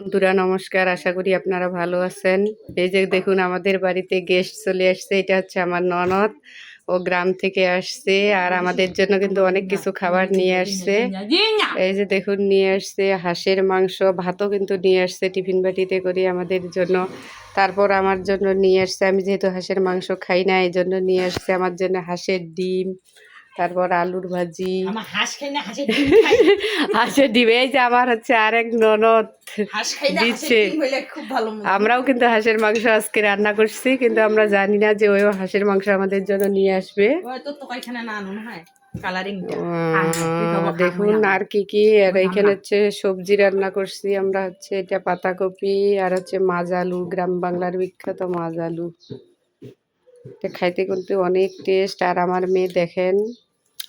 বন্ধুরা নমস্কার, আশা করি আপনারা ভালো আছেন। এই যে দেখুন আমাদের বাড়িতে গেস্ট চলে আসছে। এটা হচ্ছে আমার ননদ, ও গ্রাম থেকে আসছে আর আমাদের জন্য কিন্তু অনেক কিছু খাবার নিয়ে আসছে। এই যে দেখুন নিয়ে আসছে হাঁসের মাংস, ভাতও কিন্তু নিয়ে আসছে টিফিন বাটিতে করে আমাদের জন্য। তারপর আমার জন্য নিয়ে আসছে, আমি যেহেতু হাঁসের মাংস খাই না এই জন্য নিয়ে আসছে আমার জন্য হাঁসের ডিম, তারপর আলুর ভাজি। হাঁসের ডিম এই যে আমার হচ্ছে আরেক ননদ দিচ্ছে। আমরাও কিন্তু হাঁসের মাংস আজকে রান্না করছি, কিন্তু আমরা জানি না যে ওই হাঁসের মাংস আমাদের জন্য নিয়ে আসবে। দেখুন আর কি কি, আর এইখানে হচ্ছে সবজি রান্না করছি আমরা, হচ্ছে এটা পাতাকপি আর হচ্ছে মাছ আলু, গ্রাম বাংলার বিখ্যাত মাছ আলু। এটা খাইতে কিন্তু অনেক টেস্ট। আর আমার মেয়ে দেখেন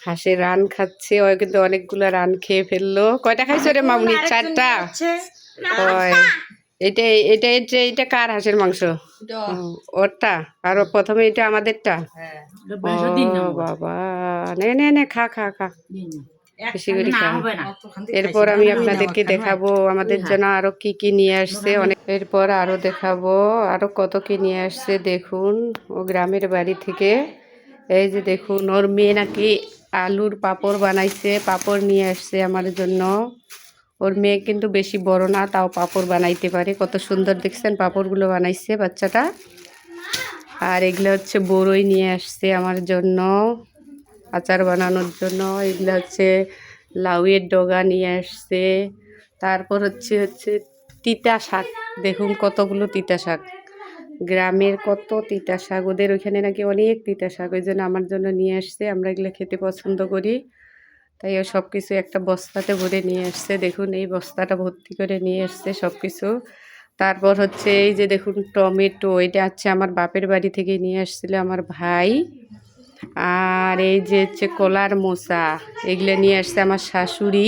হাঁসের রান খাচ্ছে, ও কিন্তু অনেকগুলো রান খেয়ে ফেললো। কয়টা খাইছো রে মামুনি? 4টা। এটা এটা এটা এটা কার হাঁসের মাংস? ওরটা। আর প্রথমে এটা আমাদেরটা। ও বাবা, নে নে নে, খা খা খা, বেশি করে খা। এরপর আমি আপনাদেরকে দেখাবো আমাদের জন্য আরো কি কি নিয়ে আসছে। অনেক এরপর আরো দেখাবো আরো কত কি নিয়ে আসছে। দেখুন ও গ্রামের বাড়ি থেকে, এই যে দেখুন ওর মেয়ে নাকি আলুর পাঁপড় বানাইছে, পাঁপড় নিয়ে আসছে আমার জন্য। ওর মেয়ে কিন্তু বেশি বড় না, তাও পাঁপড় বানাইতে পারে। কত সুন্দর দেখছেন পাঁপড়গুলো বানাইছে বাচ্চাটা। আর এগুলো হচ্ছে বড়ই নিয়ে আসছে আমার জন্য আচার বানানোর জন্য। এগুলো হচ্ছে লাউয়ের ডগা নিয়ে আসছে। তারপর হচ্ছে হচ্ছে তিতা শাক, দেখুন কতগুলো তিতা শাক। গ্রামের কত তিতা শাক, ওদের ওইখানে নাকি অনেক তিতা শাক, ওই জন্য আমার জন্য নিয়ে আসছে। আমরা এগুলো খেতে পছন্দ করি, তাই ও সব কিছু একটা বস্তাতে ভরে নিয়ে আসছে। দেখুন এই বস্তাটা ভর্তি করে নিয়ে আসছে সব কিছু। তারপর হচ্ছে এই যে দেখুন টমেটো, এটা হচ্ছে আমার বাপের বাড়ি থেকে নিয়ে আসছিল আমার ভাই। আর এই যে হচ্ছে কলার মোচা, এগুলো নিয়ে আসছে আমার শাশুড়ি।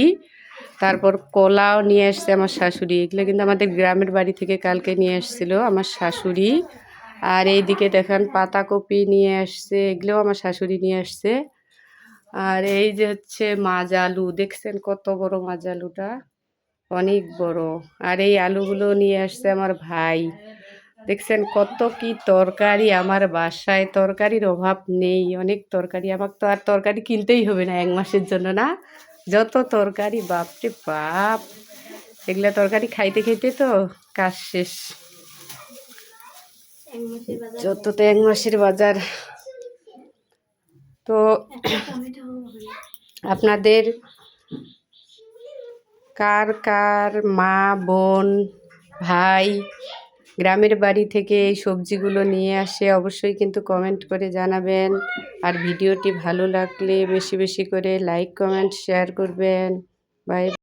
তারপর কলাও নিয়ে আসছে আমার শাশুড়ি, এগুলো কিন্তু আমাদের গ্রামের বাড়ি থেকে কালকে নিয়ে আসছিল আমার শাশুড়ি। আর এইদিকে দেখেন পাতাকপি নিয়ে আসছে, এগুলোও আমার শাশুড়ি নিয়ে আসছে। আর এই যে হচ্ছে মাছ আলু, দেখছেন কত বড় মাছ আলুটা, অনেক বড়। আর এই আলুগুলো নিয়ে আসছে আমার ভাই। দেখছেন কত কি তরকারি, আমার বাসায় তরকারির অভাব নেই, অনেক তরকারি। আমাকে তো আর তরকারি কিনতেই হবে না 1 মাসের জন্য, না যত তরকারি, বাপরে বাপ। এগুলা তরকারি খাইতে খাইতে তো কাজ শেষ, যত তো 1 মাসের বাজার। তো আপনাদের কার কার মা বোন ভাই গ্রামের বাড়ি থেকে এই সবজিগুলো নিয়ে আসে অবশ্যই কিন্তু কমেন্ট করে জানাবেন। আর ভিডিওটি ভালো লাগলে বেশি বেশি করে লাইক কমেন্ট শেয়ার করবেন। বাই।